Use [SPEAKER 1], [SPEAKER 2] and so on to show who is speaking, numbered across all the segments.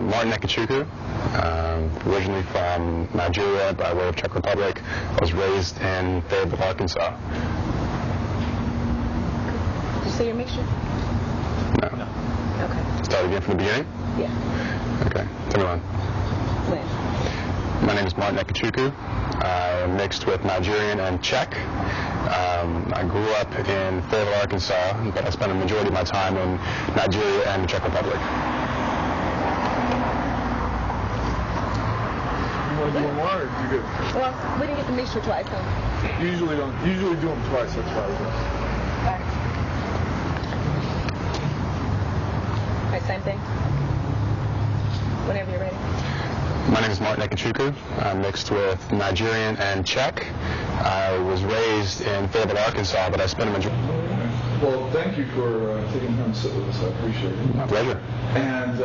[SPEAKER 1] Martin Nekachukwu, originally from Nigeria by way of Czech Republic. I was raised in Fayetteville, Arkansas.
[SPEAKER 2] Did you say your mixture?
[SPEAKER 1] No.
[SPEAKER 2] Okay.
[SPEAKER 1] Start again from the beginning?
[SPEAKER 2] Yeah.
[SPEAKER 1] Okay. Tell me when.
[SPEAKER 2] When?
[SPEAKER 1] My name is Martin Nekachukwu. I mixed with Nigerian and Czech. I grew up in Fayetteville, Arkansas, but I spent a majority of my time in Nigeria and the Czech Republic.
[SPEAKER 3] You want to do them more, or you good?
[SPEAKER 2] Well, we didn't get the mixture twice, huh?
[SPEAKER 3] Usually do them twice. That's why.
[SPEAKER 2] Alright. Alright, same thing. Whenever you're ready.
[SPEAKER 1] My name is Martin Nekachukwu. I'm mixed with Nigerian and Czech. I was raised in Fayetteville, Arkansas, but I spent a majority.
[SPEAKER 3] Well, thank you for taking time to sit with us. I appreciate it.
[SPEAKER 1] My pleasure.
[SPEAKER 3] And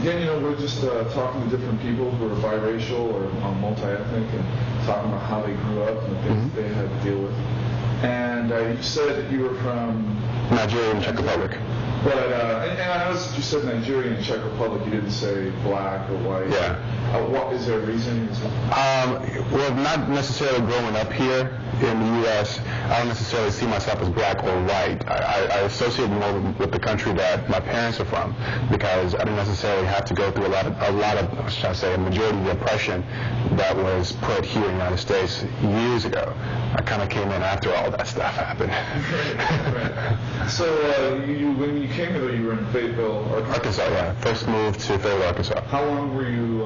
[SPEAKER 3] again, we're just talking to different people who are biracial or multi-ethnic and talking about how they grew up and the things they had to deal with. And you said that you were from
[SPEAKER 1] Nigeria and Czech Republic.
[SPEAKER 3] But and I noticed you said Nigeria and Czech Republic. You didn't say black or white.
[SPEAKER 1] Yeah.
[SPEAKER 3] What is there a reason?
[SPEAKER 1] Well, not necessarily growing up here in the U.S., I don't necessarily see myself as black or white. I associate more with the country that my parents are from, because I didn't necessarily have to go through a lot of, should I say, a majority of the oppression that was put here in the United States years ago. I kind of came in after all that stuff happened.
[SPEAKER 3] Right. So when you came here, you were in Fayetteville,
[SPEAKER 1] Arkansas, yeah. First moved to Fayetteville, Arkansas.
[SPEAKER 3] How long were you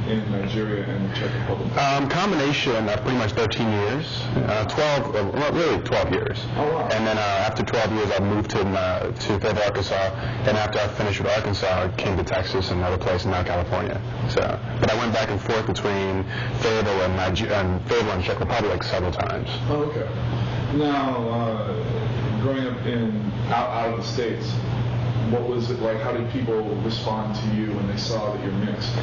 [SPEAKER 3] in Nigeria and the Czech Republic?
[SPEAKER 1] Combination of pretty much 13 years. 12 years.
[SPEAKER 3] Oh, wow.
[SPEAKER 1] And then after 12 years, I moved to Fayetteville, Arkansas. And after I finished with Arkansas, I came to Texas and another place in California. But I went back and forth between Fayetteville and Fayetteville and Czech Republic several times.
[SPEAKER 3] Oh, okay. Now, growing up out of the States, what was it like? How did people respond to you when they saw that you're mixed?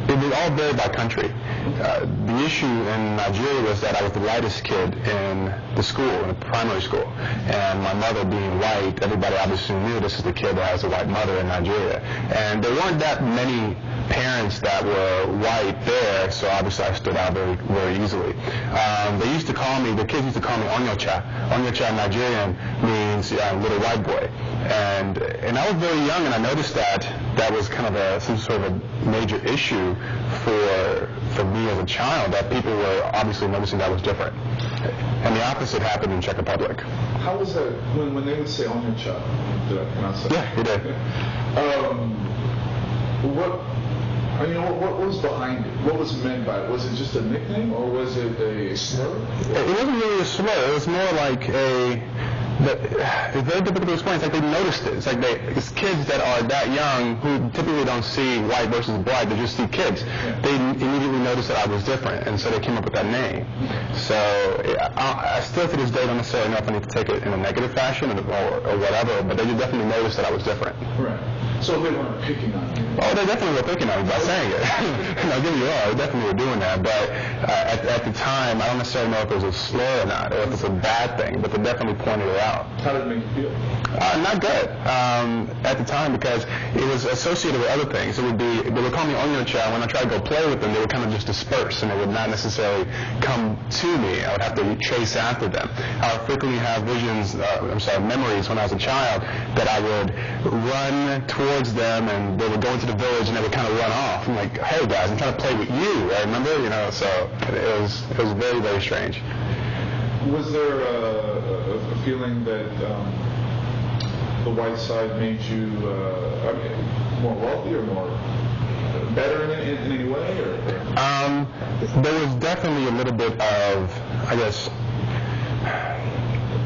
[SPEAKER 1] It was all varied by country. The issue in Nigeria was that I was the lightest kid in the school, in the primary school. And my mother being white, everybody obviously knew this is the kid that has a white mother in Nigeria. And there weren't that many parents that were white there, so obviously I stood out very, very easily. The kids used to call me Onyocha. Onyocha in Nigerian means little white boy. And I was very young, and I noticed that was kind of some sort of a major issue for me as a child, that people were obviously noticing that was different. And the opposite happened in Czech Republic.
[SPEAKER 3] How was that when they would say Onyocha? Did I pronounce that?
[SPEAKER 1] Yeah, you did.
[SPEAKER 3] What was behind it? What was meant by it? Was it just a nickname, or was it a slur?
[SPEAKER 1] It wasn't really a slur. It was more like it's very difficult to explain. It's like they noticed it. It's like it's kids that are that young who typically don't see white versus black. They just see kids. Yeah. They immediately noticed that I was different, and so they came up with that name. So I still to this day don't necessarily know if I need to take it in a negative fashion or whatever, but they definitely noticed that I was different.
[SPEAKER 3] Right. So they weren't picking on you?
[SPEAKER 1] Oh, they definitely were picking on me by saying it. Don't get me wrong, they definitely were doing that. But at the time, I don't necessarily know if it was a slur or not, or if it's a bad thing, but they definitely pointed it out.
[SPEAKER 3] How did it make you feel?
[SPEAKER 1] Not good at the time, because it was associated with other things. They would call me Onyocha. When I tried to go play with them, they would kind of just disperse, and they would not necessarily come to me. I would have to chase after them. I would frequently have memories when I was a child that I would run towards them, and they would go into the village, and they would kind of run off. I'm like, hey guys, I'm trying to play with you. I remember, so it was very, very strange.
[SPEAKER 3] Was there a feeling that the white side made you more wealthy or more better in any way? Or?
[SPEAKER 1] There was definitely a little bit of, I guess,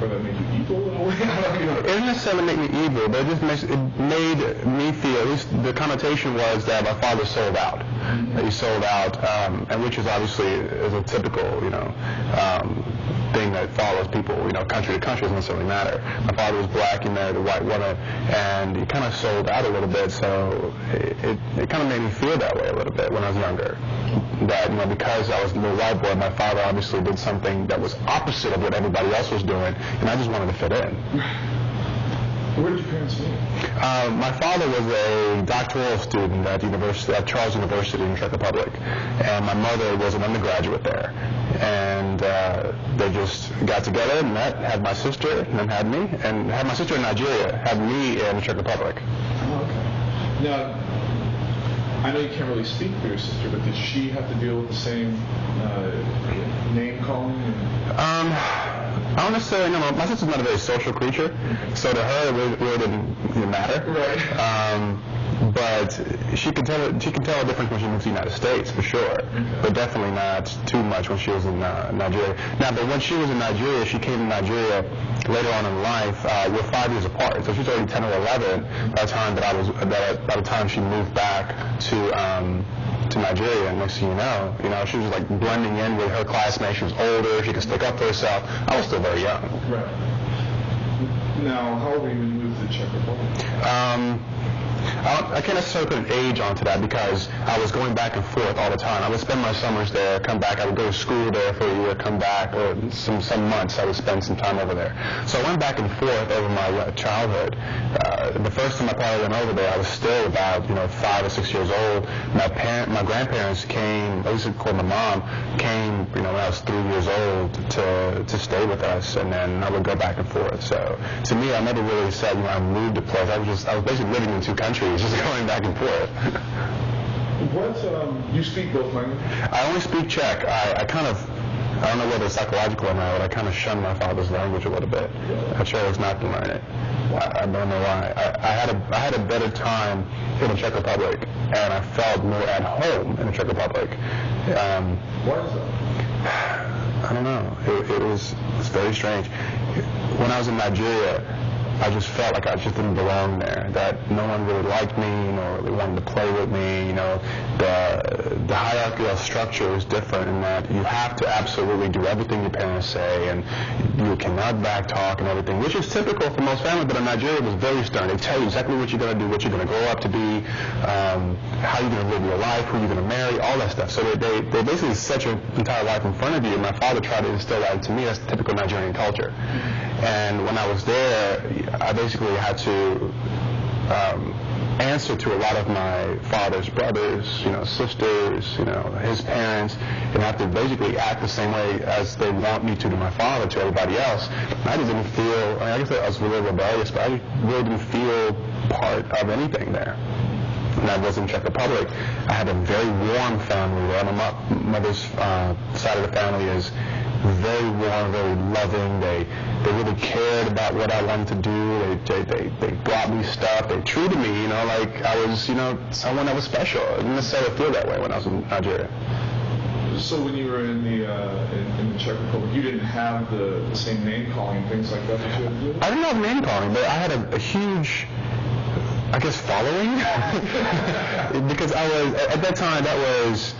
[SPEAKER 3] or that made you evil in a way?
[SPEAKER 1] It didn't necessarily make me evil, but it made me feel, at least the connotation was that my father sold out. That he sold out, and which is obviously is a typical, thing that follows people, country to country. Doesn't necessarily matter. My father was black, he married a white woman, and he kind of sold out a little bit, so it kind of made me feel that way a little bit when I was younger. That, because I was a little white boy, my father obviously did something that was opposite of what everybody else was doing, and I just wanted to fit in.
[SPEAKER 3] Where did your parents meet?
[SPEAKER 1] My father was a doctoral student at Charles University in the Czech Republic, and my mother was an undergraduate there. And they just got together and met, had my sister, and then had me, and had my sister in Nigeria, had me in the Czech Republic.
[SPEAKER 3] Oh, okay. Now, I know you can't really speak for your sister, but did she have to deal with the same name calling?
[SPEAKER 1] I don't necessarily know. My sister's not a very social creature, so to her it really didn't matter.
[SPEAKER 3] Right.
[SPEAKER 1] But she can tell a difference when she moved to the United States, for sure.
[SPEAKER 3] Okay.
[SPEAKER 1] But definitely not too much when she was in Nigeria. Now, but when she was in Nigeria, she came to Nigeria later on in life. We're 5 years apart, so she's already 10 or 11 by the time she moved back to Nigeria. And next thing you know, she was like blending in with her classmates. She was older. She could stick up for herself. I was still very young.
[SPEAKER 3] Right. Now, how old were you when you moved to the Czech Republic?
[SPEAKER 1] I can't necessarily put an age onto that because I was going back and forth all the time. I would spend my summers there, come back. I would go to school there for a year, come back, or some months I would spend some time over there. So I went back and forth over my childhood. The first time I probably went over there, I was still about 5 or 6 years old. My grandparents came, at least called my mom, came when I was 3 years old to stay with us, and then I would go back and forth. So to me, I never really said I moved a place. I was basically living in two countries, just going back and forth.
[SPEAKER 3] You speak both languages?
[SPEAKER 1] I only speak Czech. I don't know whether it's psychological or not, but I kind of shunned my father's language a little bit. I chose not to learn it. I don't know why. I had a better time in the Czech Republic, and I felt more at home in the Czech Republic.
[SPEAKER 3] Why is that?
[SPEAKER 1] I don't know. It's very strange. When I was in Nigeria, I just felt like I just didn't belong there, that no one really liked me, really wanted to play with me. The hierarchical structure is different in that you have to absolutely do everything your parents say, and you cannot backtalk and everything, which is typical for most families, but in Nigeria it was very stern. They tell you exactly what you're going to do, what you're going to grow up to be, how you're going to live your life, who you're going to marry, all that stuff. So they basically set your entire life in front of you, and my father tried to instill that into me. That's typical Nigerian culture. And when I was there, I basically had to answer to a lot of my father's brothers, sisters, his parents, and have to basically act the same way as they want me to my father, to everybody else. I just didn't feel, I guess I was really rebellious, but I really didn't feel part of anything there. When I was in Czech Republic, I had a very warm family there. My mother's side of the family is very warm, very loving. They really cared about what I wanted to do. They brought me stuff. They treated me, like I was, someone that was special. I didn't necessarily feel that way when I was in Nigeria.
[SPEAKER 3] So when you were in the Czech Republic, you didn't have the same name calling, things like that you had to do?
[SPEAKER 1] I didn't have name calling, but I had a huge, I guess, following. Because I was, at that time, that was,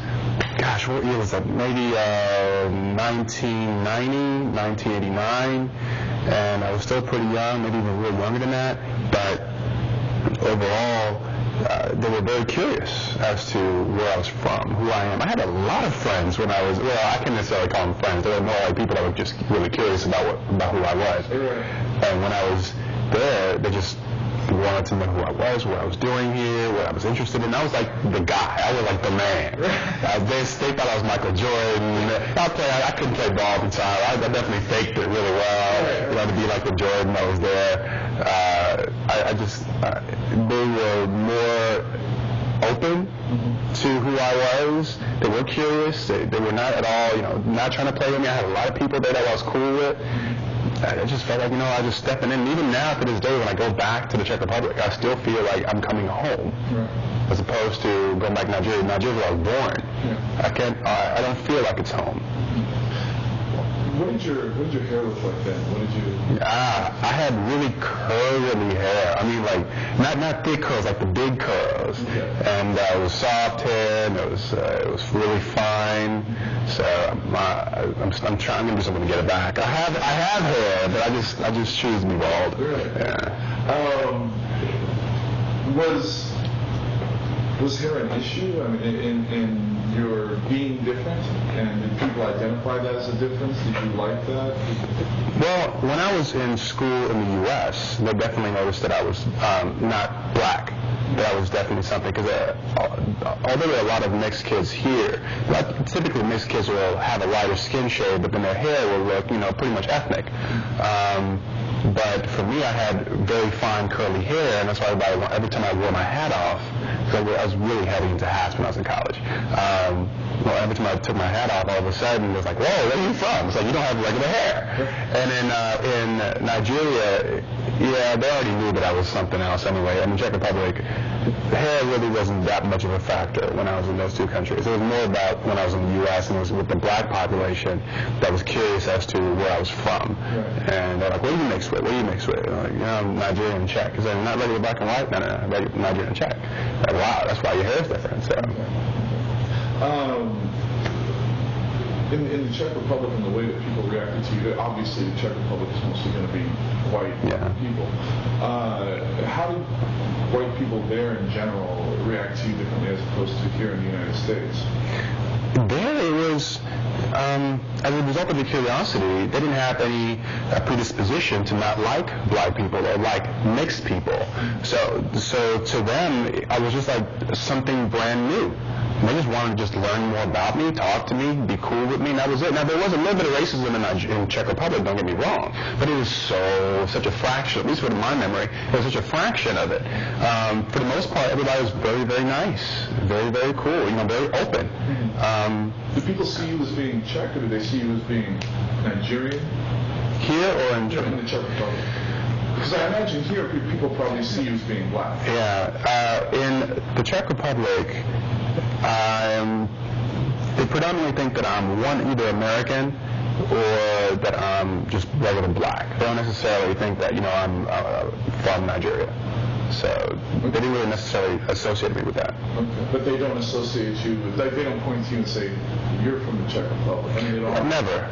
[SPEAKER 1] gosh, what year was that? Maybe 1990, 1989, and I was still pretty young, maybe even a little younger than that, but overall, they were very curious as to where I was from, who I am. I had a lot of friends when I was, I can't necessarily call them friends, they were more like people that were just really curious about who I was. And when I was there, they just wanted to know who I was, what I was doing here, what I was interested in. I was like the guy. I was like the man. They thought I was Michael Jordan. I couldn't play ball at the time. I definitely faked it really well. To be like the Jordan that was there. They were more open to who I was. They were curious. They were not at all, not trying to play with me. I had a lot of people there that I was cool with. I just felt like, I was just stepping in. And even now, to this day, when I go back to the Czech Republic, I still feel like I'm coming home, as opposed to going back to Nigeria. Nigeria is where I was born. I don't feel like it's home.
[SPEAKER 3] What did your hair look like then?
[SPEAKER 1] I had really curly hair. I mean, like not thick curls, like the big curls. And it was soft hair, and it was really fine. So I'm trying to do something to get it back. I have hair, but I just choose to be bald.
[SPEAKER 3] Really?
[SPEAKER 1] Yeah.
[SPEAKER 3] Was hair an issue? I mean, in you're being different, and did people identify that as a difference? Did you like that?
[SPEAKER 1] Well, when I was in school in the U.S., they definitely noticed that I was not black. That was definitely something, because although there are a lot of mixed kids here, typically mixed kids will have a lighter skin shade, but then their hair will look, pretty much ethnic. But for me, I had very fine curly hair, and that's why every time I wore my hat off, because I was really heavy into hats when I was in college. Every time I took my hat off, all of a sudden it was like, whoa, where are you from? It's like, you don't have regular hair. And in Nigeria, yeah, they already knew that I was something else anyway. In Czech Republic, hair really wasn't that much of a factor when I was in those two countries. It was more about when I was in the U.S. and it was with the black population that was curious as to where I was from. And they're like, what do you mix with? What do you mix with? And I'm like, I'm Nigerian and Czech. Is that not regular black and white? No, Nigerian and Czech. Like, wow, that's why your hair is different. So.
[SPEAKER 3] In the Czech Republic, and the way that people reacted to you, obviously the Czech Republic is mostly going to be white people. How did white people there in general react to you differently as opposed to here in the United States?
[SPEAKER 1] There it was, as a result of the curiosity, they didn't have any predisposition to not like black people or like mixed people. So to them, I was just like something brand new. They just wanted to just learn more about me, talk to me, be cool with me, and that was it. Now, there was a little bit of racism in Czech Republic, don't get me wrong, but it was such a fraction, at least from my memory, it was such a fraction of it. For the most part, everybody was very, very nice, very, very cool, very open.
[SPEAKER 3] Do people see you as being Czech, or do they see you as being Nigerian?
[SPEAKER 1] Here or in
[SPEAKER 3] the Czech Republic? Because I imagine here people probably see you as being black.
[SPEAKER 1] Yeah, in the Czech Republic, they predominantly think that I'm either American or that I'm just regular black. They don't necessarily think that I'm from Nigeria. So they didn't really necessarily associate me with that.
[SPEAKER 3] Okay. But they don't associate you with, they don't point to you and say, you're from the Czech Republic. I mean,
[SPEAKER 1] Never.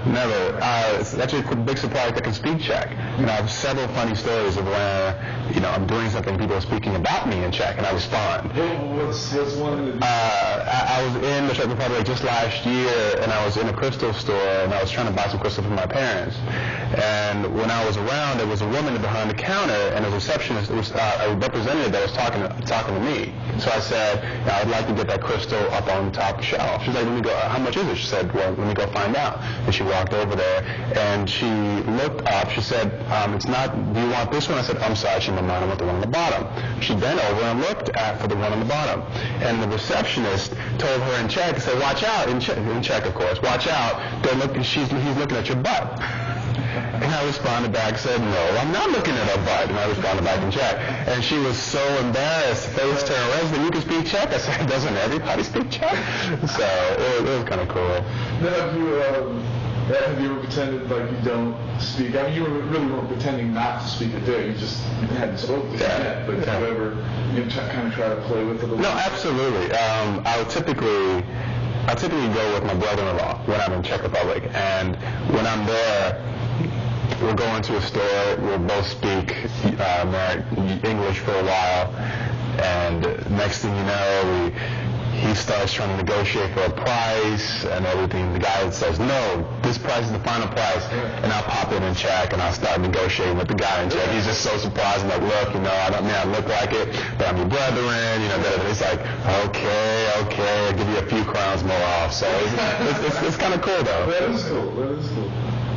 [SPEAKER 1] It's actually a big surprise I can speak Czech. And I have several funny stories of where, I'm doing something, people are speaking about me in Czech, and I respond.
[SPEAKER 3] What's one of the...
[SPEAKER 1] I was in the Czech Republic just last year, and I was in a crystal store, and I was trying to buy some crystal for my parents. And when I was around, there was a woman behind the counter, and a receptionist, it was a representative that was talking to me. So I said, I'd like to get that crystal up on the top shelf. She's like, let me go, how much is it? She said, well, let me go find out. And she walked over there, and she looked up. She said, it's not, do you want this one? I said, I'm sorry, she mind, I want the one on the bottom. She bent over and looked for the one on the bottom. And the receptionist told her in Czech, said, watch out, in Czech, of course, watch out, he's looking at your butt. And I responded back, said, no, I'm not looking at her butt. And I responded back in Czech. And she was so embarrassed, face turned red, said, you can speak Czech? I said, doesn't everybody speak Czech? So it was kind of cool.
[SPEAKER 3] Now, have you ever pretended like you don't speak? I mean, you really weren't pretending not to speak it there. You just hadn't spoken it yet. But did you ever kind of try to play with it a little bit?
[SPEAKER 1] No, absolutely. I typically go with my brother-in-law when I'm in Czech Republic. And when I'm there, we'll go into a store, we'll both speak English for a while, and next thing you know, he starts trying to negotiate for a price and everything. The guy says, no, this price is the final price. And I'll pop in Czech and I'll start negotiating with the guy in Czech. He's just so surprised. I'm like, look, I don't mean I look like it, but I'm your brethren, He's like, okay, I'll give you a few crowns more off. So it's kind of cool, though.
[SPEAKER 3] That is cool.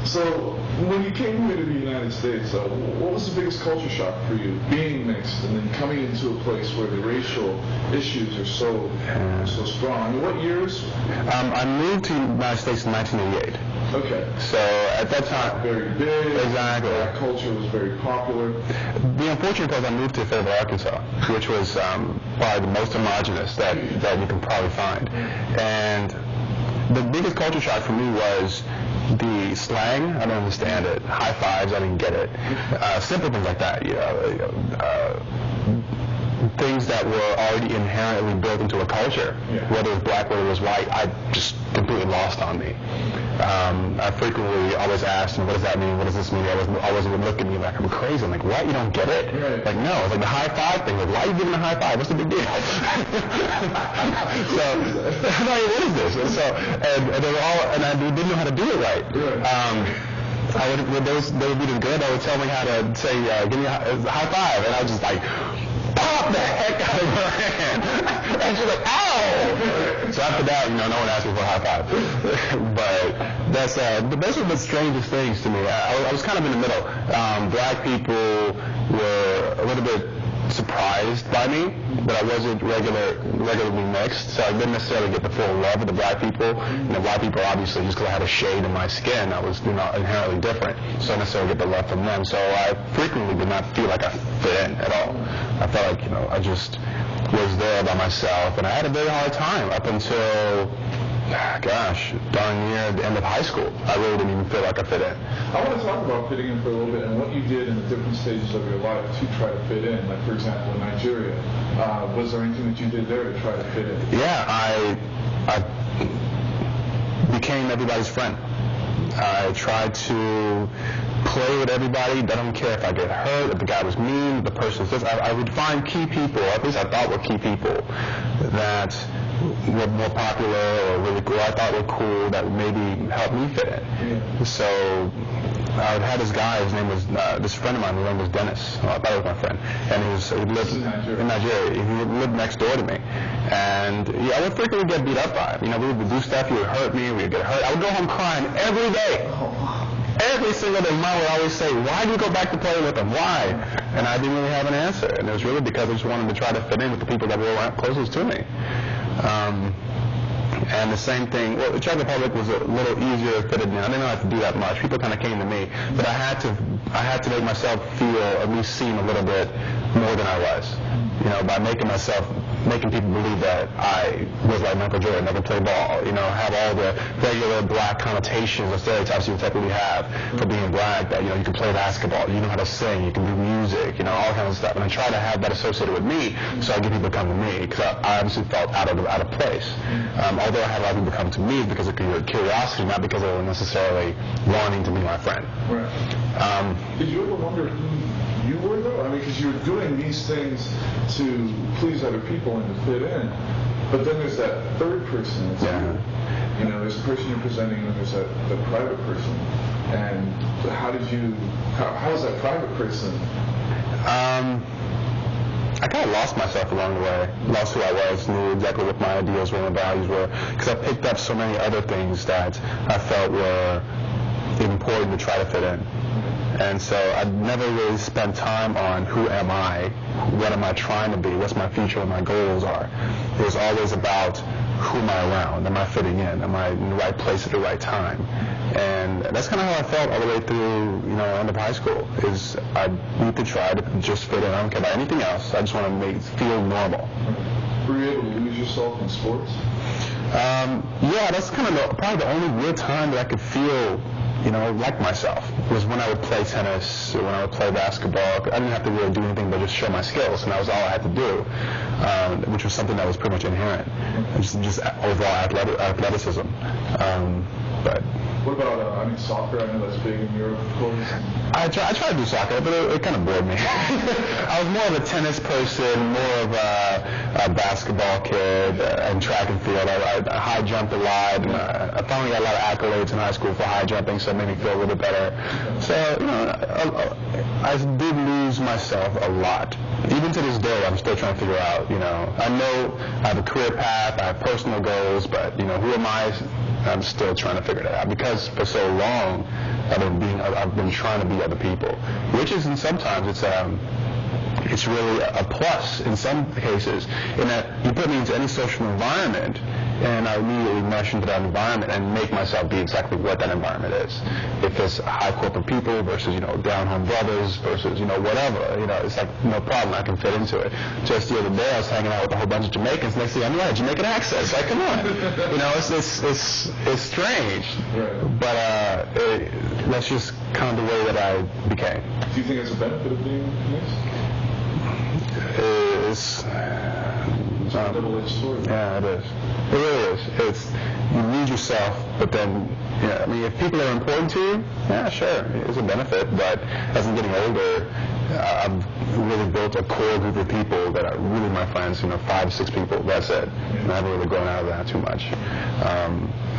[SPEAKER 3] So when you came here to the United States, what was the biggest culture shock for you, being mixed and then coming into a place where the racial issues are so strong? I mean, what years?
[SPEAKER 1] I moved to the United States in 1988.
[SPEAKER 3] Okay.
[SPEAKER 1] So at that time,
[SPEAKER 3] very big.
[SPEAKER 1] Exactly.
[SPEAKER 3] Black culture was very popular.
[SPEAKER 1] The unfortunate part is I moved to Fayetteville, Arkansas, which was probably the most homogenous that you can probably find. And the biggest culture shock for me was the slang. I don't understand it. High fives, I didn't get it. Simple things like that. Things that were already inherently built into a culture, whether it was black, whether it was white, I just completely lost on me. I frequently always asked, what does that mean? What does this mean? Always would look at me like I'm crazy. I'm like, what? You don't get it?
[SPEAKER 3] Right.
[SPEAKER 1] Like, no. It's like the high five thing. Like, why are you giving a high five? What's the big deal? So, I'm like, what is this? And they were all, and I didn't know how to do it right. When they would be good, they would tell me how to say, give me a high five, and I was just like, pop the heck out of her hand. And she's like, ow! So after that, no one asked me for a high five. But those are the strangest things to me. I was kind of in the middle. Black people were a little bit surprised by me that I wasn't regularly mixed, so I didn't necessarily get the full love of the black people. Black people, obviously, just because I had a shade in my skin, I was inherently different, so I necessarily get the love from them. So I frequently did not feel like I fit in at all. I felt like I just was there by myself, and I had a very hard time up until, darn near the end of high school. I really didn't even feel like I fit in.
[SPEAKER 3] I want to talk about fitting in for a little bit and what you did in the different stages of your life to try to fit in. Like, for example, in Nigeria, was there anything that you did there to try to fit in?
[SPEAKER 1] Yeah, I became everybody's friend. I tried to play with everybody. I don't care if I get hurt, if the guy was mean, if the person says. I would find key people, at least I thought were key people, that were more popular or really cool. I thought were cool that would maybe help me fit in. Yeah. So I had this guy. His name was this friend of mine. His name was Dennis. I thought he was my friend, and he lived in Nigeria. He lived next door to me, and I would frequently get beat up by him. We would do stuff. He would hurt me. We would get hurt. I would go home crying every day. Every single day. Mom would always say, "Why do you go back to play with him? Why?" And I didn't really have an answer. And it was really because I just wanted to try to fit in with the people that were closest to me. And the same thing, the Czech Republic was a little easier fitted in. I didn't have to do that much. People kind of came to me, but I had to make myself feel, at least seem a little bit more than I was. By making people believe that I was like Michael Jordan, I could play ball, have all the regular black connotations or stereotypes you would typically have for being black, that, you can play basketball, you know how to sing, you can do music, all kinds of stuff. And I try to have that associated with me, so I get people to come to me, because I obviously felt out of place. Although I had a lot of people come to me because of curiosity, not because they were necessarily wanting to be my friend.
[SPEAKER 3] Right. Did you ever wonder who you were, though? Because you were doing these things to please other people and to fit in, but then there's that third person. There's the person you're presenting, and there's the private person. And how was that private person?
[SPEAKER 1] I kind of lost myself along the way, lost who I was, knew exactly what my ideals were, my values were, because I picked up so many other things that I felt were important to try to fit in. And so I never really spent time on who am I, what am I trying to be, what's my future, what my goals are. It was always about who am I around, am I fitting in, am I in the right place at the right time. And that's kind of how I felt all the way through, end of high school, is I need to try to just fit in. I don't care about anything else. I just want to feel normal.
[SPEAKER 3] Were you able to lose yourself in sports?
[SPEAKER 1] Yeah, that's kind of probably the only real time that I could feel like myself, was when I would play tennis, or when I would play basketball. I didn't have to really do anything but just show my skills, and that was all I had to do, which was something that was pretty much inherent, just overall athleticism. But
[SPEAKER 3] what about soccer? I know that's big in Europe, of course.
[SPEAKER 1] I tried to do soccer, but it kind of bored me. I was more of a tennis person, more of a basketball kid, and track and field. I high jumped a lot, and I finally got a lot of accolades in high school for high jumping, so it made me feel a little bit better. So, I did lose myself a lot. Even to this day, I'm still trying to figure out, I know I have a career path, I have personal goals, but, who am I? I'm still trying to figure that out, because for so long I've been trying to be other people, which is, and sometimes it's really a plus in some cases, in that you put me into any social environment and I immediately mesh into that environment and make myself be exactly what that environment is. If it's high corporate people versus, down home brothers versus, whatever, it's like no problem, I can fit into it. Just the other day I was hanging out with a whole bunch of Jamaicans, next thing I knew I had Jamaican accent. It's like, come on. It's strange. Right. But that's just kind of the way that I became.
[SPEAKER 3] Do you think it's a benefit of being mixed?
[SPEAKER 1] It's
[SPEAKER 3] It's a double-edged sword.
[SPEAKER 1] Yeah, it is. It really is. It's, you lose yourself, but then, yeah, I mean, if people are important to you, yeah, sure, it's a benefit. But as I'm getting older, I've really built a core group of people that are really my friends. 5 to 6 people. That's it. And I haven't really grown out of that too much.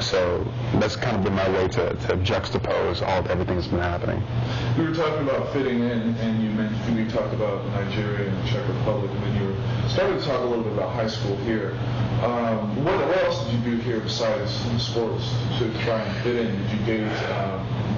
[SPEAKER 1] So that's kind of been my way to juxtapose everything that's been happening.
[SPEAKER 3] We were talking about fitting in, and you mentioned we talked about Nigeria and the Czech Republic, and then you were starting to talk a little bit about high school here. What else did you do here besides sports to try and fit in? Did you date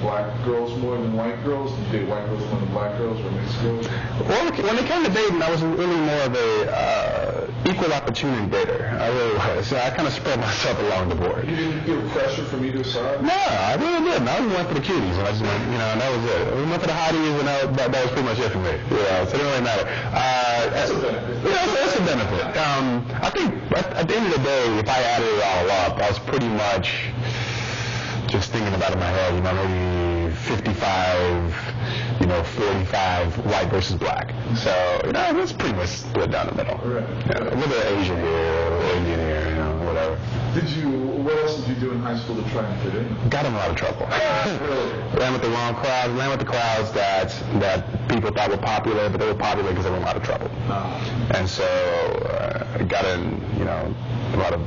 [SPEAKER 3] black girls more than white girls? Did you date white girls more than black girls, or mixed girls?
[SPEAKER 1] Well, when it came to dating, I was really more of a equal opportunity dater. I really was. So I kind of spread myself along the board.
[SPEAKER 3] You didn't feel pressure from either side?
[SPEAKER 1] No, I really didn't. I just went for the cuties, and I just went, and that was it. We went for the hotties, and that was pretty much it for me. Yeah, so it didn't really matter.
[SPEAKER 3] That's a benefit.
[SPEAKER 1] Yeah, that's a benefit. I think at the end of the day, if I added it all up, I was pretty much just thinking about it in my head, maybe 55, 45 white versus black. So, it's pretty much split down the middle.
[SPEAKER 3] Right.
[SPEAKER 1] A little bit of Asian here, or Indian here, whatever.
[SPEAKER 3] What else did you do in high school to try and fit in?
[SPEAKER 1] Got in a lot of trouble.
[SPEAKER 3] Really?
[SPEAKER 1] Ran with the wrong crowds, ran with the crowds that people thought were popular, but they were popular because they were in a lot of trouble. And so I got in, a lot of,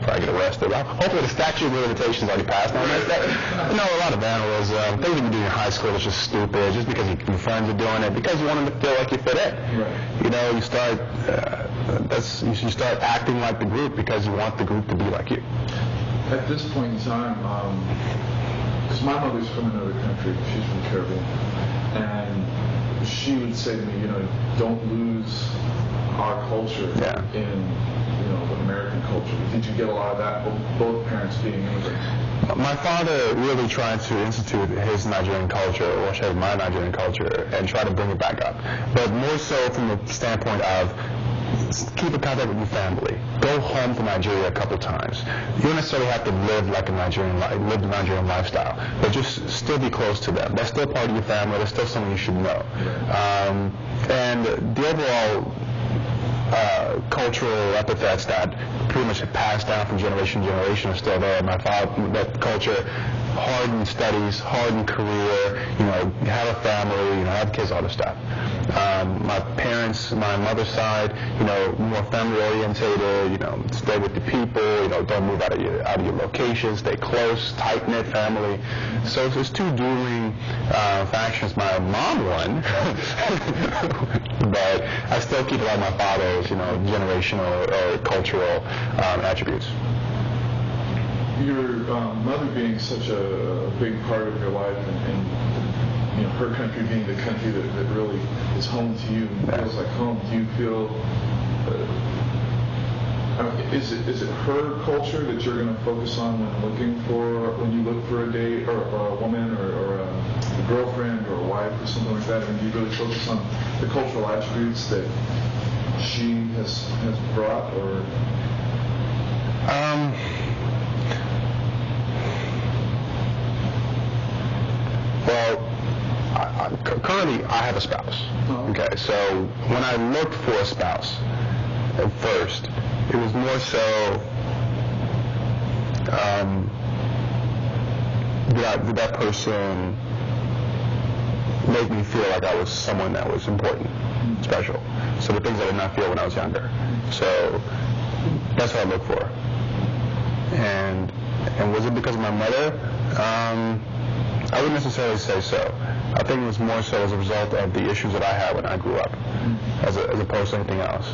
[SPEAKER 1] probably get arrested. Hopefully the statute of limitations already passed on that. A lot of vandalism, things you can do in high school is just stupid, just because your friends are doing it, because you want them to feel like you fit in.
[SPEAKER 3] Right.
[SPEAKER 1] You start, you start acting like the group because you want the group to be like you.
[SPEAKER 3] At this point in time, because my mother's from another country, she's from the Caribbean, and she would say to me, don't lose our culture in American culture. Did you get a lot of that, both parents being immigrants?
[SPEAKER 1] My father really tried to institute his Nigerian culture, or should I say my Nigerian culture, and try to bring it back up. But more so from the standpoint of keep in contact with your family. Go home to Nigeria a couple times. You don't necessarily have to live like a Nigerian, live the Nigerian lifestyle, but just still be close to them. That's still part of your family. That's still someone you should know. And the overall cultural epithets that pretty much have passed down from generation to generation are still there. My father, that culture, hard in studies, hard in career, have a family, have kids, all this stuff. My parents, my mother's side, more family orientated, stay with the people, don't move out of your location, stay close, tight knit family. So there's two dueling factions. My mom won, but I still keep a lot of my father's, generational or cultural attributes.
[SPEAKER 3] Your mother being such a big part of your life, and her country being the country that really is home to you and feels like home, do you feel is it her culture that you're going to focus on when you look for a date or a woman or a girlfriend or a wife or something like that? And do you really focus on the cultural attributes that she has brought, or?
[SPEAKER 1] Well, currently I have a spouse. Okay, so when I looked for a spouse at first, it was more so did that person make me feel like I was someone that was important, special. So the things I did not feel when I was younger. So that's what I look for. And was it because of my mother? I wouldn't necessarily say so. I think it was more so as a result of the issues that I had when I grew up, as opposed to anything else.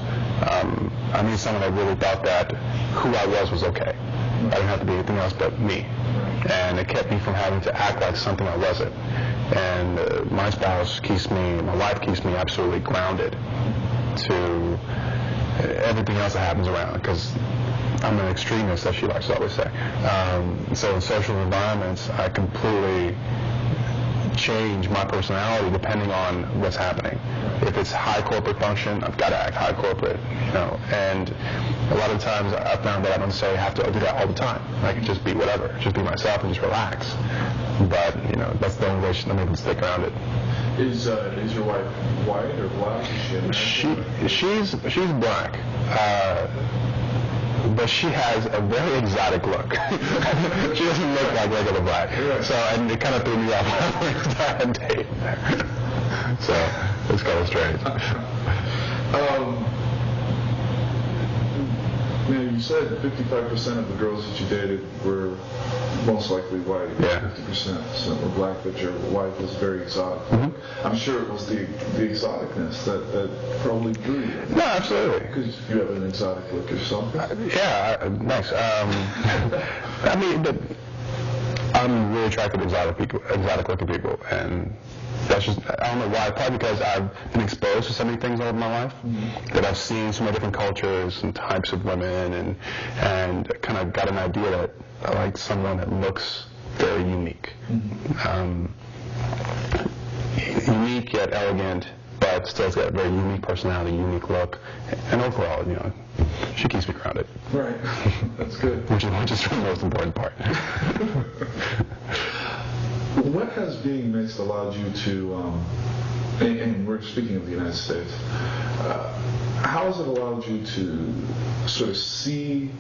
[SPEAKER 1] I need someone that really thought that who I was okay. I didn't have to be anything else but me. And it kept me from having to act like something I wasn't. And my spouse my wife keeps me absolutely grounded to everything else that happens around, because I'm an extremist, as she likes to always say. So in social environments, I completely change my personality depending on what's happening. If it's high corporate function, I've got to act high corporate, and a lot of times I found that I don't necessarily have to do that all the time. I can just be whatever, just be myself and just relax. But that's the only way I'm able to stick around it.
[SPEAKER 3] Is your wife white or black?
[SPEAKER 1] She's black. But she has a very exotic look. She doesn't look like regular black. So, and it kind of threw me off when I first started dating her. So, it's kind of strange.
[SPEAKER 3] Now, you said 55% of the girls that you dated were most likely white.
[SPEAKER 1] Yeah.
[SPEAKER 3] 50% were black, but your wife was very exotic.
[SPEAKER 1] Mm-hmm.
[SPEAKER 3] I'm sure it was the exoticness that probably drew you.
[SPEAKER 1] No, absolutely.
[SPEAKER 3] Because you have an exotic look yourself.
[SPEAKER 1] Yeah, nice. I mean, but I'm really attracted to exotic looking people, and that's just, I don't know why, probably because I've been exposed to so many things over my life, that I've seen so many different cultures and types of women, and kind of got an idea that I like someone that looks very unique. Unique yet elegant, but still has got a very unique personality, unique look, and overall, she keeps me grounded.
[SPEAKER 3] Right. That's good.
[SPEAKER 1] Which is the most important part.
[SPEAKER 3] What has being mixed allowed you to, and we're speaking of the United States, how has it allowed you to sort of see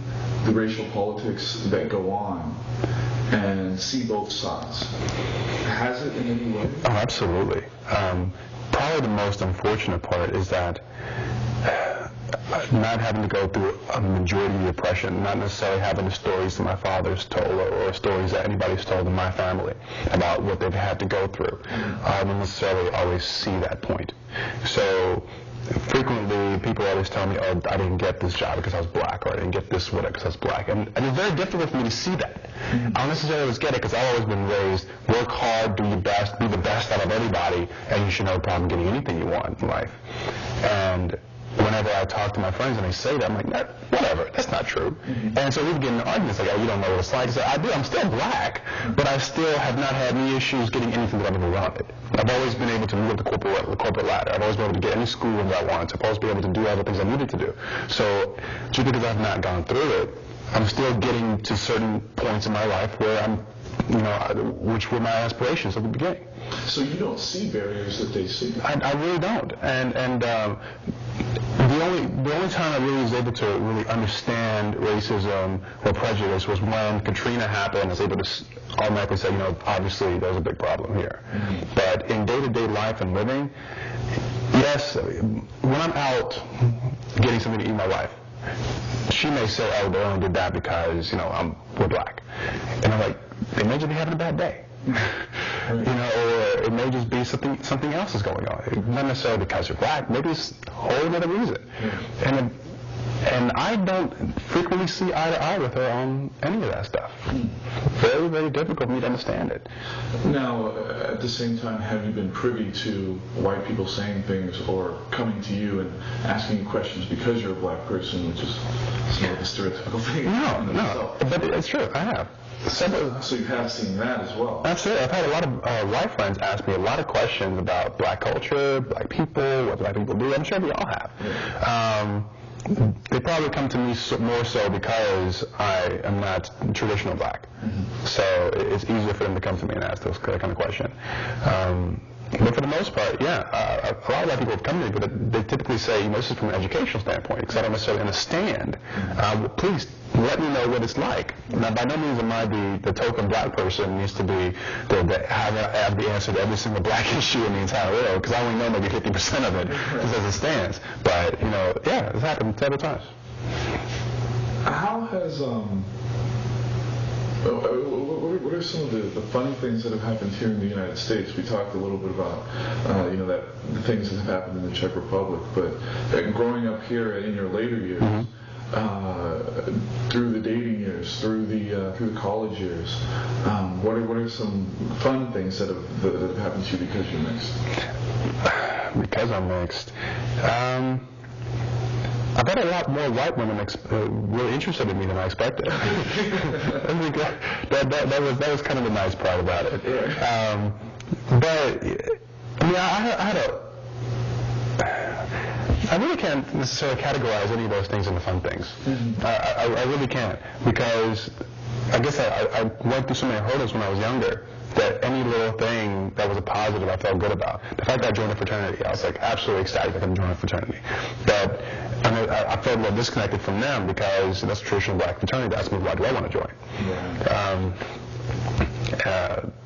[SPEAKER 3] the racial politics that go on and see both sides? Has it in any way?
[SPEAKER 1] Oh, absolutely. Probably the most unfortunate part is that not having to go through a majority of the oppression, not necessarily having the stories that my father's told or stories that anybody's told in my family about what they've had to go through. I don't necessarily always see that point. So frequently people always tell me, oh, I didn't get this job because I was black, or I didn't get this whatever because I was black. And it's very difficult for me to see that. I don't necessarily always get it because I've always been raised, work hard, do your best, be the best out of everybody, and you should have no problem getting anything you want in life. And whenever I talk to my friends and they say that, I'm like, whatever, that's not true. And so we get into arguments like, oh, you don't know what it's like. So I do, I'm still black, but I still have not had any issues getting anything that I've ever wanted. I've always been able to move up the corporate ladder. I've always been able to get any school that I wanted. I've always been able to do all the things I needed to do. So just because I've not gone through it, I'm still getting to certain points in my life where I'm, which were my aspirations at the beginning.
[SPEAKER 3] So you don't see barriers that they see?
[SPEAKER 1] I really don't. And the only time I really was able to really understand racism or prejudice was when Katrina happened. I was able to automatically say, obviously there's a big problem here. But in day-to-day life and living, yes, when I'm out getting something to eat, my wife, she may say, oh, they only did that because, we're black. And I'm like, they may just be having a bad day. Or it may just be something else is going on. Not necessarily because you're black, maybe it's a whole other reason. And I don't frequently see eye to eye with her on any of that stuff. Very, very difficult for me to understand it.
[SPEAKER 3] Now, at the same time, have you been privy to white people saying things or coming to you and asking you questions because you're a black person, which is sort of a stereotypical thing?
[SPEAKER 1] No, but it's true. I have.
[SPEAKER 3] So you have seen that as well?
[SPEAKER 1] Absolutely. I've had a lot of white friends ask me a lot of questions about black culture, black people, what black people do. I'm sure we all have. Yeah. They probably come to me more so because I am not traditional black. So it's easier for them to come to me and ask those kind of questions. But for the most part, yeah, a lot of white people have come to me, but they typically say, this is from an educational standpoint, because I don't necessarily understand. Please let me know what it's like. Now, by no means am I the token black person needs to be have the answer to every single black issue in the entire world, because I only know maybe 50% of it, just as it stands. But, yeah, it's happened several times.
[SPEAKER 3] How has, what are some of the funny things that have happened here in the United States? We talked a little bit about, that the things that have happened in the Czech Republic, but growing up here in your later years, through the dating years, through the college years, what are some fun things that have happened to you because you're mixed?
[SPEAKER 1] Because I'm mixed. I've had a lot more white women really interested in me than I expected. That was kind of the nice part about it. But I mean, I really can't necessarily categorize any of those things into fun things. I really can't, because I guess I went through so many hurdles when I was younger that any little thing that was a positive I felt good about. The fact that I joined a fraternity, I was like absolutely ecstatic that I could join a fraternity. But I mean, I felt a little disconnected from them because that's a traditional black fraternity. That's me, why do I want to join?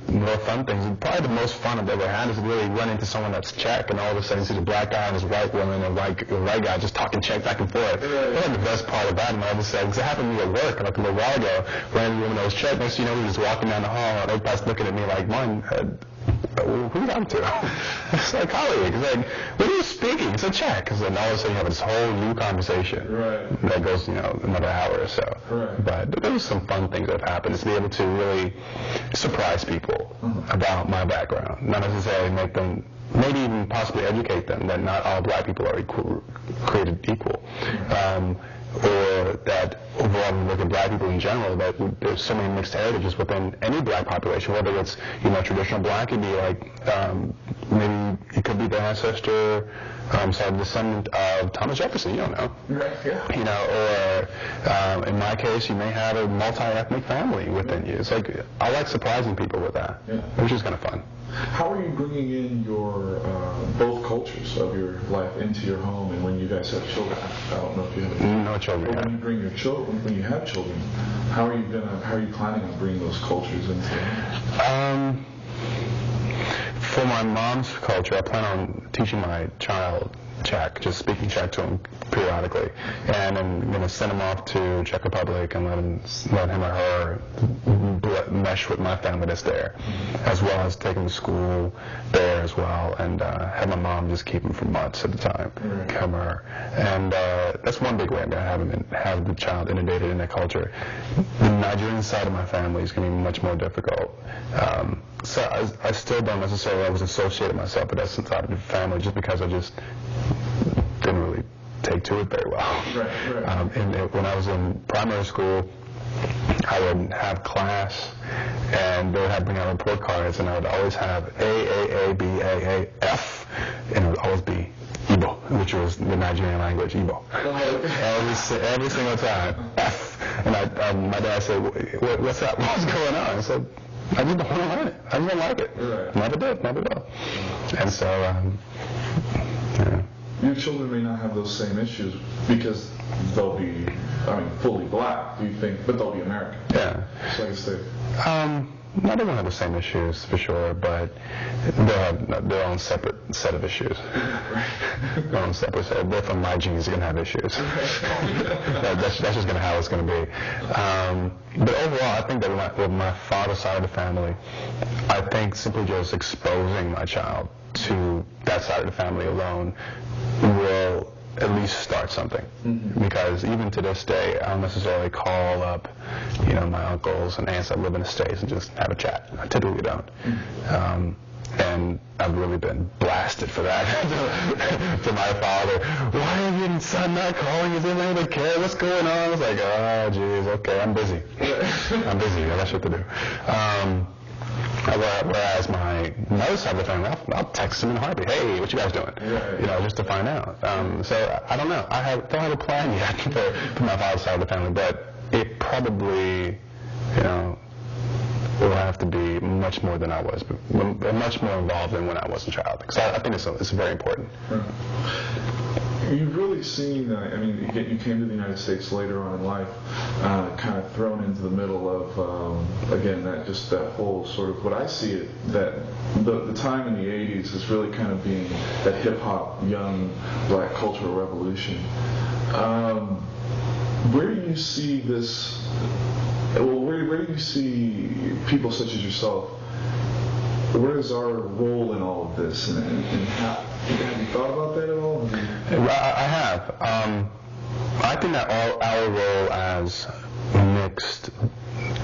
[SPEAKER 1] More fun things. Probably the most fun I've ever had is really run into someone that's Czech, and all of a sudden see the black guy and this white woman and white guy just talking Czech back and forth. That's like the best part about it. And all of a sudden, because it happened to me at work like a little while ago, ran into a woman that was Czech. Next thing you know, we were just walking down the hall, and everybody's looking at me like, "Man, who are you talking to?" It's like colleague. It's like, what are you speaking? It's a Czech. Because then all of a sudden you have this whole new conversation that goes, another hour or so. But there was some fun things that have happened. Is to be able to really surprise people about my background, not necessarily make them, maybe even possibly educate them that not all black people are created equal. Or that overall, when we look at black people in general, that there's so many mixed heritages within any black population, whether it's, traditional black, it'd be like, maybe it could be the ancestor, descendant of Thomas Jefferson, you don't know. Or in my case, you may have a multi-ethnic family within you. It's like, I like surprising people with that, which is kind of fun.
[SPEAKER 3] How are you bringing in your both cultures of your life into your home, and when you guys have children? I don't know if you have any.
[SPEAKER 1] No children.
[SPEAKER 3] But when you bring your children, when you have children, how are you planning on bringing those cultures into your home?
[SPEAKER 1] For my mom's culture, I plan on teaching my child Czech, just speaking Czech to him periodically, and I'm going to send him off to Czech Republic and let him or her mesh with my family that's there, as well as take him to school there as well, and have my mom just keep him for months at a time, come her, and that's one big way I'm going to have the child inundated in that culture. The Nigerian side of my family is going to be much more difficult. So I still don't necessarily always associate myself with that side of the family, just because I just didn't really take to it very well. When I was in primary school, I would have class, and they would have bring out report cards, and I would always have A, B, A, F, and it would always be Igbo, which was the Nigerian language, Igbo. Every single time, F. And my dad said, "What's up? What's going on?" I said, "I just don't want to learn it. I just don't like it." Never did, never will. And so,
[SPEAKER 3] your children may not have those same issues because they'll be, fully black, do you think, but they'll be American. So I guess
[SPEAKER 1] not everyone have the same issues, for sure, but they'll have their own separate set of issues. Their own separate set. They're from my genes, they're going to have issues. That's just going to how it's going to be. But overall, I think that with my father's side of the family, I think simply just exposing my child to that side of the family alone will at least start something. Because even to this day, I don't necessarily call up, my uncles and aunts that live in the States and just have a chat. I typically don't. And I've really been blasted for that to my father. "Why are your son not calling? Is anybody that care? What's going on?" I was like, "Oh, geez, okay, I'm busy. I'm busy. I got shit to do." Whereas my mother's side of the family, I'll text them in a heartbeat. "Hey, what you guys doing?" Just to find out. So I don't know. Don't have a plan yet for my father's side of the family, but it probably, will have to be much more than I was, but much more involved than when I was a child. Because I think it's very important.
[SPEAKER 3] You've really seen, you came to the United States later on in life, kind of thrown into the middle of, again, that whole sort of, what I see it, that the time in the 80s is really kind of being that hip-hop, young, black cultural revolution. Where do you see this, where do you see people such as yourself, where is our role in all of this, and how, have you thought about that at all?
[SPEAKER 1] I have. I think that our role as mixed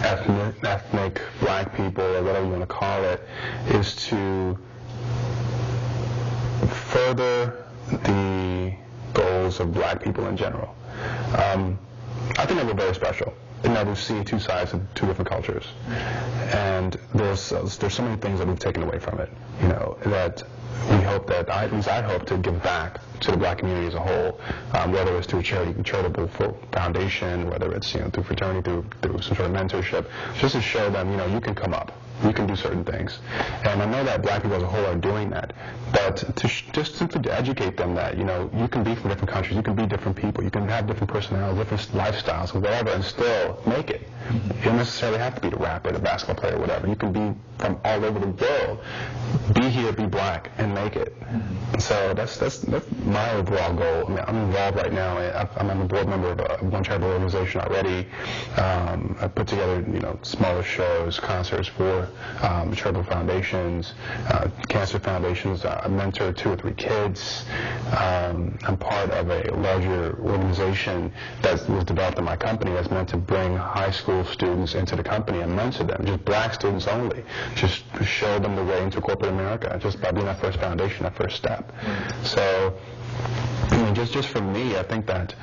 [SPEAKER 1] ethnic black people, or whatever you want to call it, is to further the goals of black people in general. I think that we're very special in that we see two sides of two different cultures, and there's there's so many things that we've taken away from it, that we hope that, at least I hope to give back to the black community as a whole, whether it's through charitable foundation, whether it's through fraternity, through some sort of mentorship, just to show them, you can come up. You can do certain things. And I know that black people as a whole are doing that. But just simply to educate them that, you can be from different countries, you can be different people, you can have different personalities, different lifestyles, or whatever, and still make it. You don't necessarily have to be the rapper, the basketball player, or whatever. You can be from all over the world, be here, be black, and make it. So that's my overall goal. I mean, I'm involved right now. I'm a board member of one charitable organization already. I put together, smaller shows, concerts for charitable foundations, cancer foundations. I mentor 2 or 3 kids. I'm part of a larger organization that was developed in my company that's meant to bring high school students into the company and mentor them, just black students only, just to show them the way into corporate America, just by being that first foundation, that first step. So, just for me, I think that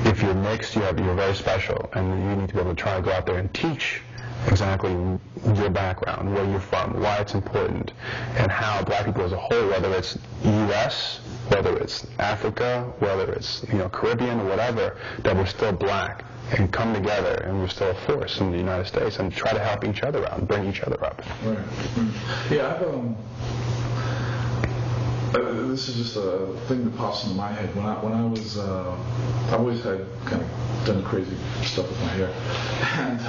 [SPEAKER 1] if you're mixed, you're very special, and you need to be able to try to go out there and teach exactly your background, where you're from, why it's important, and how black people as a whole, whether it's U.S., whether it's Africa, whether it's Caribbean or whatever, that we're still black and come together and we're still a force in the United States and try to help each other out and bring each other up.
[SPEAKER 3] Right. Yeah, this is just a thing that pops into my head. When I was, I always had kind of done crazy stuff with my hair, and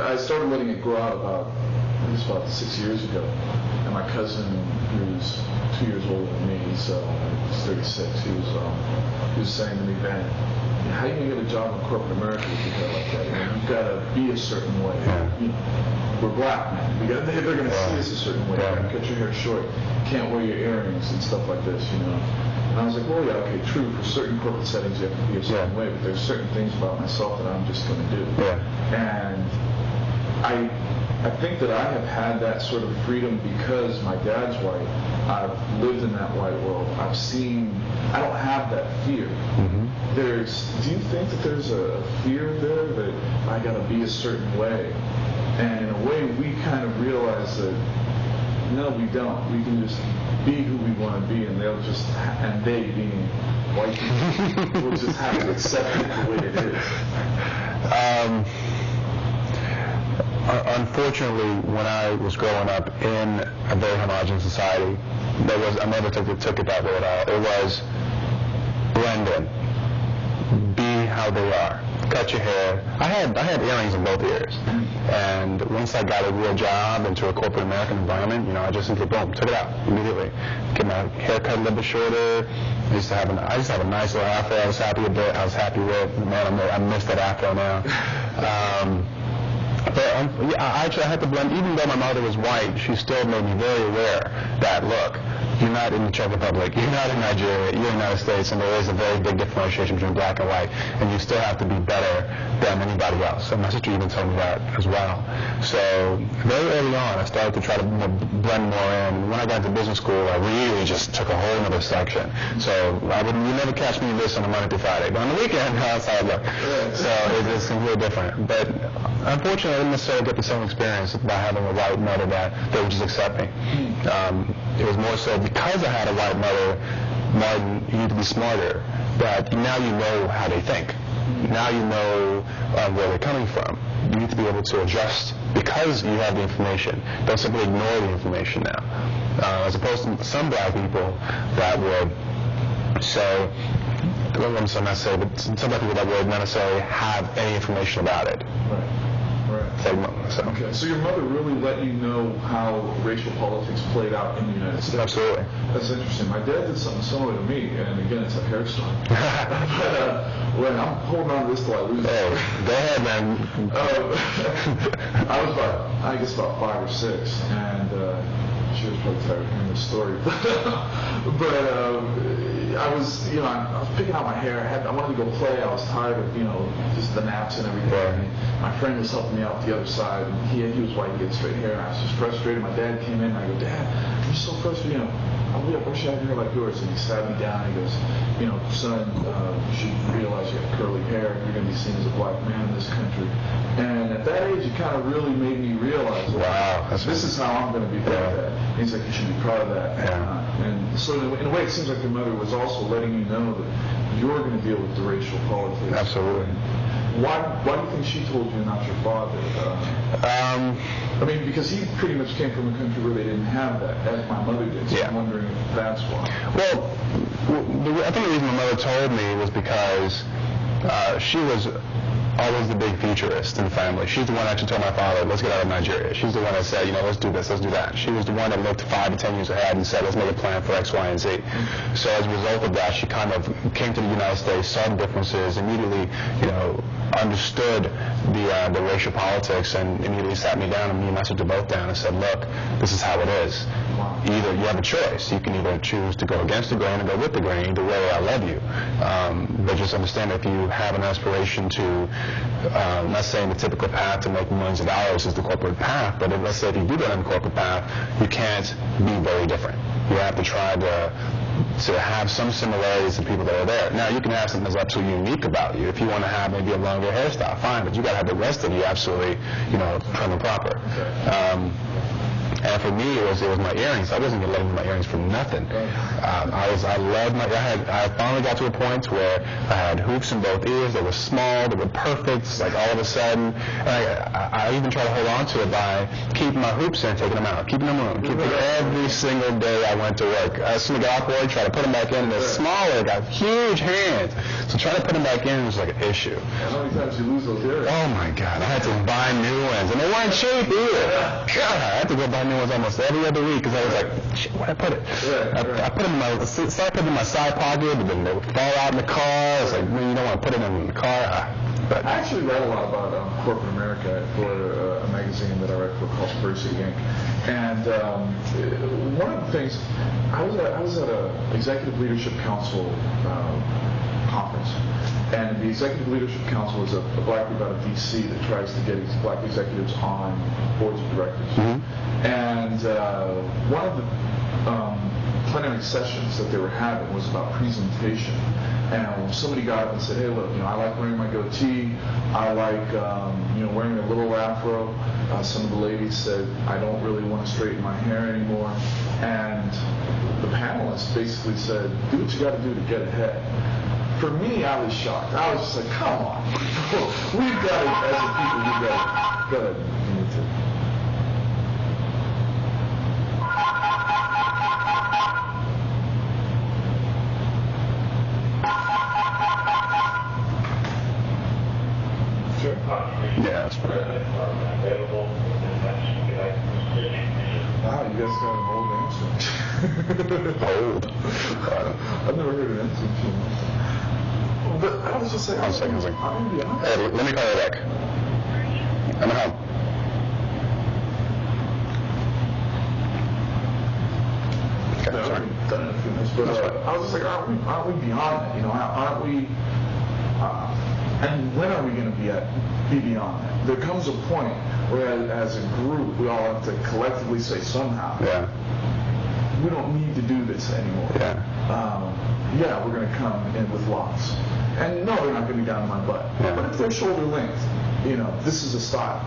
[SPEAKER 3] I started letting it grow out about 6 years ago. And my cousin, who's 2 years older than me, he's 36. He was saying to me, Ben, how are you gonna get a job in corporate America with your hair like that? You've got to be a certain way. We're black, man. They're going to see us a certain way. Cut your hair short. Can't wear your earrings and stuff like this, And I was like, well, yeah, okay, true. For certain corporate settings, you have to be a certain way, but there's certain things about myself that I'm just going to do. And I think that I have had that sort of freedom because my dad's white. I've lived in that white world. I've seen. I don't have that fear. Do you think that there's a fear there that I got to be a certain way? And in a way, we kind of realize that no, we don't. We can just be who we want to be, and and they being white people, will just have to accept it the way it is.
[SPEAKER 1] Unfortunately, when I was growing up in a very homogenous society, I never took it that way at all. It was blend in, be how they are. Cut your hair. I had earrings in both ears, and once I got a real job into a corporate American environment, I just simply boom, took it out immediately. Get my hair cut a little bit shorter. I used to have a nice little afro. I was happy with. Man, I miss that afro now. But I actually had to blend. Even though my mother was white, she still made me very aware that look. You're not in the Czech Republic, you're not in Nigeria, you're in the United States, and there is a very big differentiation between black and white, and you still have to be better than anybody else. And my sister even told me that as well. So very early on, I started to try to blend more in. When I got to business school, I really just took a whole other section. So you never catch me in this on a Monday through Friday, but on the weekend, that's how I look. So it's completely different. But unfortunately, I didn't necessarily get the same experience by having a white mother that would just accept me. It was more so because I had a white mother, Martin, you need to be smarter, that now you know how they think. Now you know where they're coming from. You need to be able to adjust because you have the information. Don't simply ignore the information now. As opposed to some black people that would say, but some black people that would not necessarily have any information about it.
[SPEAKER 3] Right. Okay, so your mother really let you know how racial politics played out in the United States.
[SPEAKER 1] Absolutely.
[SPEAKER 3] That's interesting. My dad did something similar to me, and again, it's a hair story. But I'm holding on to this till I lose it.
[SPEAKER 1] Hey, go ahead, man.
[SPEAKER 3] I was about 5 or 6, and she was probably tired of hearing this story. But I was picking out my hair. I wanted to go play. I was tired of, just the naps and everything. And my friend was helping me out the other side, and he was white, he had straight hair, and I was just frustrated. My dad came in, and I go, Dad, I'm so frustrated. I wish I had hair like yours. And he sat me down, and he goes, son, you should realize you have curly hair. You're going to be seen as a black man in this country. And at that age, it kind of really made me realize,
[SPEAKER 1] wow,
[SPEAKER 3] This is how I'm going to be proud of that. And he's like, you should be proud of that. And so in a way, it seems like your mother was also letting you know that you're going to deal with the racial politics.
[SPEAKER 1] Absolutely.
[SPEAKER 3] Why do you think she told you, not your father? I mean, because he pretty much came from a country where they didn't have that, as my mother did. So I'm wondering if that's why.
[SPEAKER 1] Well, I think the reason my mother told me was because she was always the big futurist in the family. She's the one that actually told my father, let's get out of Nigeria. She's the one that said, let's do this, let's do that. She was the one that looked 5 to 10 years ahead and said, let's make a plan for X, Y, and Z. So as a result of that, she kind of came to the United States, saw the differences, immediately, understood the racial politics, and immediately sat me down, and me and my sister both down, and said, look, this is how it is. Either you have a choice. You can either choose to go against the grain or go with the grain. Either way, I love you. But just understand, if you have an aspiration to, not saying the typical path to make millions of dollars is the corporate path, but let's say if you do go down the corporate path, you can't be very different. You have to try to have some similarities to people that are there. Now, you can have something that's absolutely unique about you. If you want to have maybe a longer hairstyle, fine, but you got to have the rest of you absolutely, prim and proper. And for me, it was my earrings. I wasn't going to let my earrings for nothing. I finally got to a point where I had hoops in both ears. They were small. They were perfect. It's like all of a sudden, I even tried to hold on to it by keeping my hoops in, taking them out, keeping them on, keeping every single day I went to work. As soon as I got off work, try to put them back in. They're smaller. I got huge hands. So trying to put them back in was like an issue.
[SPEAKER 3] How many times did you lose those earrings?
[SPEAKER 1] Oh my God! I had to buy new ones, and they weren't cheap either. God, I had to go buy new ones almost every other week because I was like, shit, where'd I put it? I put them started putting them in my side pocket, but then they would fall out in the car. I was like, man, you don't want to put it in the car. But
[SPEAKER 3] I actually read a lot about corporate America for a magazine that I read for called Diversity Inc. And one of the things, I was at a Executive Leadership Council conference. And the Executive Leadership Council is a black group out of D.C. that tries to get black executives on boards of directors. Mm-hmm. And one of the plenary sessions that they were having was about presentation. And somebody got up and said, hey, look, I like wearing my goatee. I like, wearing a little afro. Some of the ladies said, I don't really want to straighten my hair anymore. And the panelists basically said, do what you got to do to get ahead. For me, I was shocked. I was just like, come on. We've got to, as a people, we've got to. Sure.
[SPEAKER 1] Yeah, that's fine.
[SPEAKER 3] Wow, you guys got an old answer.
[SPEAKER 1] Old?
[SPEAKER 3] I've never heard an answer machine. But I was just like,
[SPEAKER 1] One second.
[SPEAKER 3] I'm going to be honest.
[SPEAKER 1] Hey, let me call you back. I'm at home. Okay, sorry.
[SPEAKER 3] But I was just like, aren't we beyond that? Aren't we? And when are we going to be beyond that? There comes a point where, as a group, we all have to collectively say somehow, we don't need to do this anymore. We're going to come in with locks. And no, they're not going to be down my butt. But if they're shoulder length, this is a style.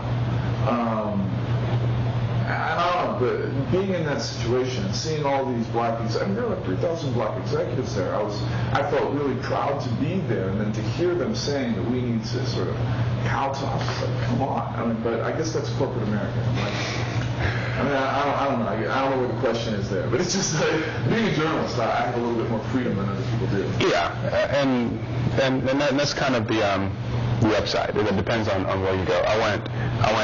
[SPEAKER 3] And I don't know, but being in that situation and seeing all these black executives, there were like 3,000 black executives there. I felt really proud to be there, and then to hear them saying that we need to sort of kowtow, it's like, come on. But I guess that's corporate America. I don't know. I don't know what the question is there, but it's just like, being a journalist, I have a little bit more freedom than other people do.
[SPEAKER 1] Yeah, and that's kind of the upside. It depends on where you go. I went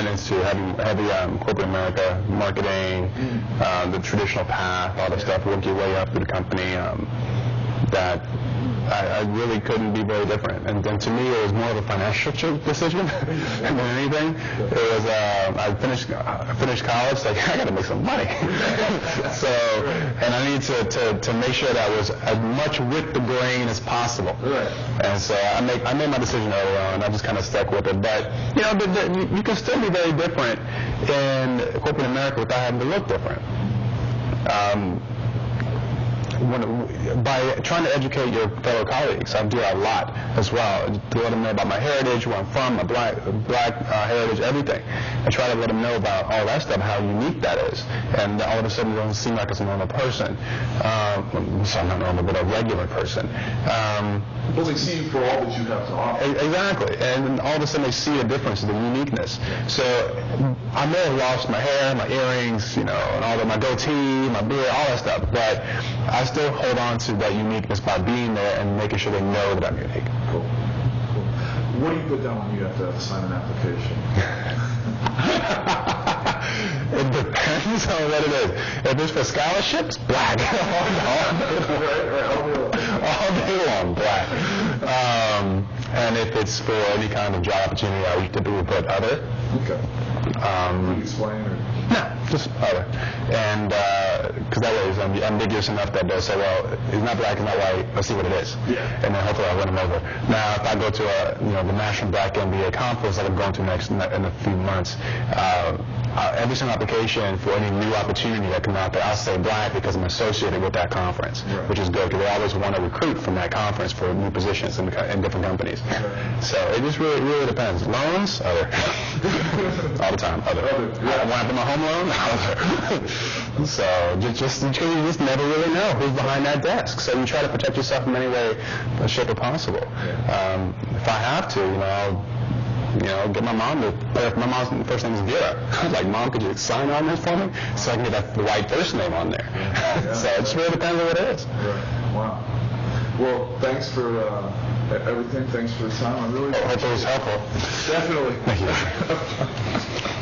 [SPEAKER 1] into heavy corporate America, marketing, the traditional path, all the stuff, work your way up through the company. That I really couldn't be very different. And then to me, it was more of a financial decision than anything. It was I finished college, like I got to make some money. So, and I need to make sure that I was as much with the grain as possible.
[SPEAKER 3] Right.
[SPEAKER 1] And so I made my decision early on, and I just kind of stuck with it. But you can still be very different in corporate America without having to look different. by trying to educate your fellow colleagues, I do a lot as well, to let them know about my heritage, where I'm from, my black heritage, everything. I try to let them know about all that stuff, how unique that is, and all of a sudden it doesn't seem like it's a normal person. So I'm not normal, but a regular person.
[SPEAKER 3] Well, they see you for all that you have to offer.
[SPEAKER 1] Exactly, and all of a sudden they see the difference, the uniqueness. So I may have lost my hair, my earrings, and all that, my goatee, my beard, all that stuff, but I still hold on to that uniqueness by being there and making sure they know that I'm unique.
[SPEAKER 3] Cool. What do you put down when you have to sign an application?
[SPEAKER 1] It depends on what it is. If it's for scholarships, black. All day long, black. And if it's for any kind of job opportunity, I typically put other.
[SPEAKER 3] Okay. Can you explain? Or?
[SPEAKER 1] No, just other. And because that way it's ambiguous enough that they'll say, well, he's not black, he's not white, let's see what it is.
[SPEAKER 3] Yeah.
[SPEAKER 1] And then hopefully I'll win him over. Now, if I go to the National Black MBA conference that I'm going to next in a few months, every single application for any new opportunity that comes out there, I'll say black because I'm associated with that conference,
[SPEAKER 3] right.
[SPEAKER 1] which is good because they always want to recruit from that conference for new positions in different companies.
[SPEAKER 3] Right.
[SPEAKER 1] So it just really depends. Loans, other. All the time, other.
[SPEAKER 3] Yeah.
[SPEAKER 1] When I put my home loan, other. So you just never really know who's behind that desk. So you try to protect yourself in any way, shape, or possible. If I have to, I'll get my mom to play. My mom's first name is Vera. I was like, Mom, could you sign on this for me so I can get the right first name on there?
[SPEAKER 3] Yeah.
[SPEAKER 1] So it just really depends on what it is.
[SPEAKER 3] Right. Wow. Well, thanks for everything. Thanks for the time. I really
[SPEAKER 1] Hopefully it was helpful.
[SPEAKER 3] Definitely.
[SPEAKER 1] Thank you.